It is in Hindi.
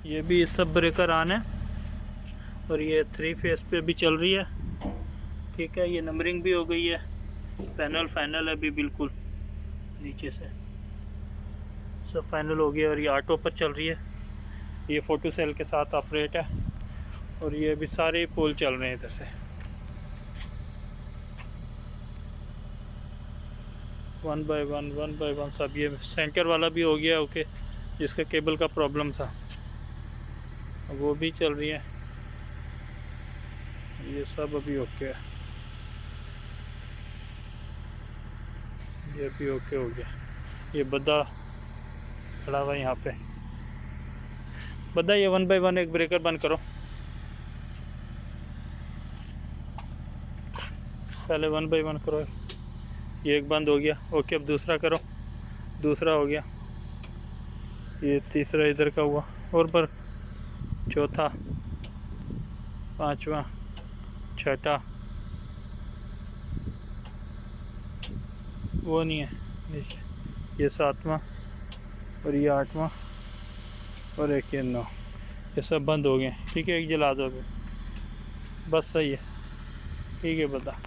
ये भी सब ब्रेकर ऑन है और ये 3 फेस पे भी चल रही है। ठीक है, ये नंबरिंग भी हो गई है। पैनल फाइनल है अभी बिल्कुल, नीचे से सब फाइनल हो गया और ये ऑटो पर चल रही है। ये फोटो सेल के साथ ऑपरेट है और ये अभी सारे पोल चल रहे हैं इधर से। 1 बाय 1 सब। ये सेंटर वाला भी हो गया ओके, जिसका केबल का प्रॉब्लम था वो भी चल रही है। ये सब अभी ओके है, ये भी ओके हो गया। ये बद्दा खड़ा हुआ यहाँ पे। बद्दा ये 1 बाय 1 एक ब्रेकर बंद करो। पहले 1 बाय 1 करो। ये एक बंद हो गया ओके, अब दूसरा करो। दूसरा हो गया, ये तीसरा इधर का हुआ और पर चौथा, पांचवा, छठा, वो नहीं है नीचे, ये सातवां और ये आठवां और एक ये 9। ये सब बंद हो गए। ठीक है, एक जला दो अभी, बस सही है। ठीक है बता।